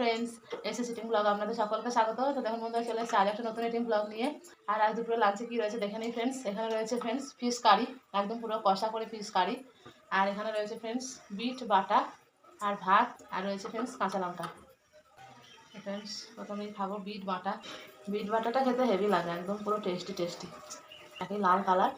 Friends, এসে sitting blog আপনাদের সকলকে স্বাগত। তো দেখুন বন্ধুরা, চলে এসেছে আজ একটা নতুন এটিং ব্লগ নিয়ে। আর আজ দুপুরে লাঞ্চে কী রয়েছে দেখে নিই ফ্রেন্ডস। এখানে রয়েছে ফ্রেন্ডস ফিশ কারি, একদম পুরো কষা করে ফিশ কারি। আর এখানে রয়েছে ফ্রেন্ডস বিট বাটা আর ভাত, আর রয়েছে ফ্রেন্ডস কাঁচা লঙ্কা। ফ্রেন্ডস প্রথমেই খাবো বিট বাটা। বিট বাটাটা খেতে হেভি লাগে, একদম পুরো টেস্টি টেস্টি, একই লাল কালার।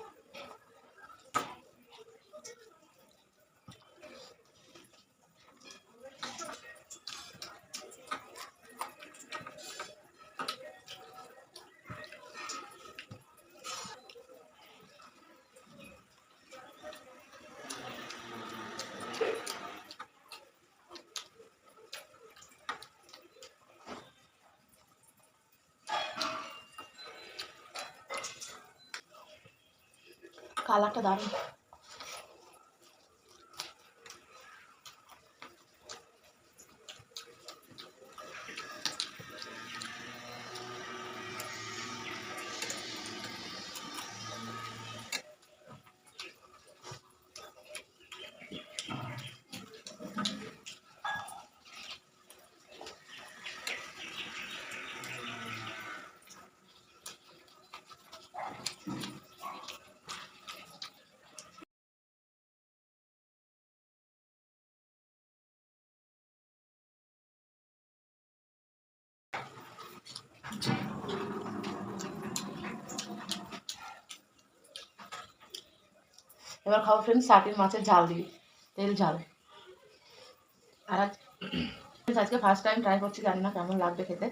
কালারটা দারুণ। এবার খাবো ফ্রেন্ডস সাটির মাছের ঝাল দিয়ে, তেল ঝাল। আর আজকে ফার্স্ট টাইম ট্রাই করছি, জানি না কেমন লাগবে খেতে।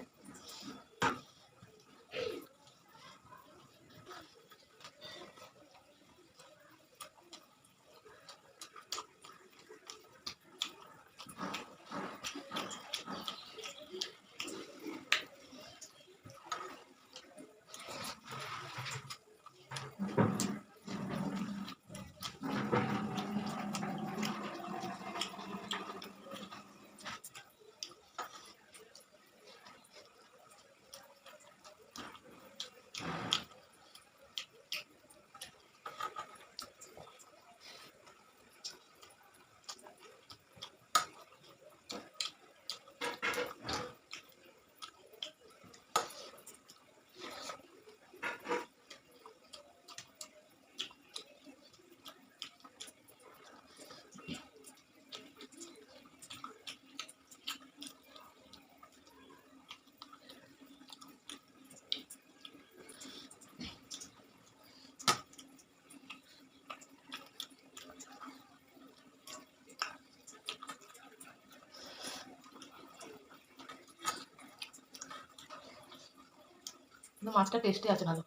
কিন্তু মাছটা টেস্টি আছে ভালো।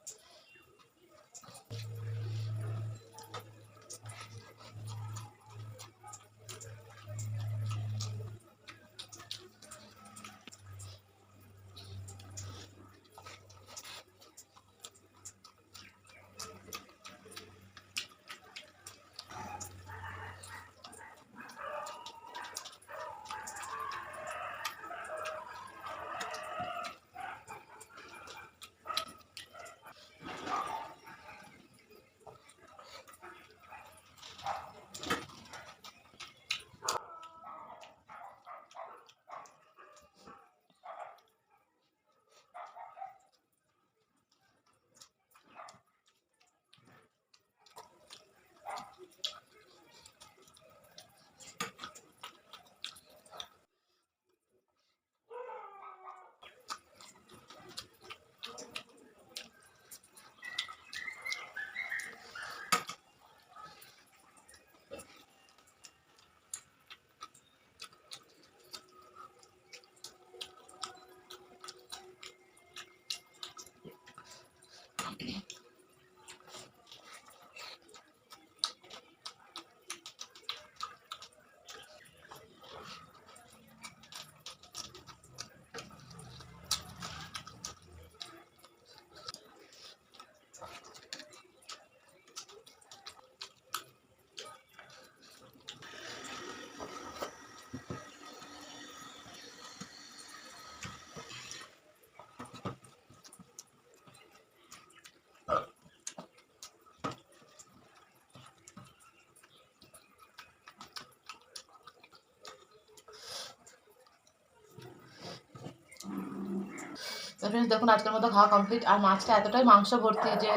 তো ফ্রেন্ডস দেখুন আজকের মতো খাওয়া কমপ্লিট। আর মাছটা এতটাই মাংস ভর্তি যে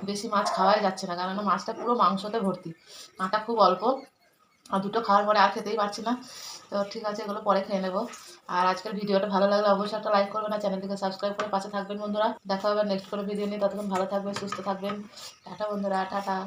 বেশি মাছ খাওয়াই যাচ্ছে না, কারণ মাছটা পুরো মাংসতে ভর্তি, কাঁটা খুব অল্প। আর দুটো খাওয়ার পরে আর খেতেই পারছি না। তো ঠিক আছে, এগুলো পরে খেয়ে নেবো। আর আজকের ভিডিওটা ভালো লাগলে অবশ্যই একটা লাইক করবেন আর চ্যানেলটিকে সাবস্ক্রাইব করে পাশে থাকবেন বন্ধুরা। দেখা হবে নেক্সট কোনো ভিডিও নিয়ে, ততক্ষণ ভালো থাকবেন, সুস্থ থাকবেন। টাটা বন্ধুরা, টাটা।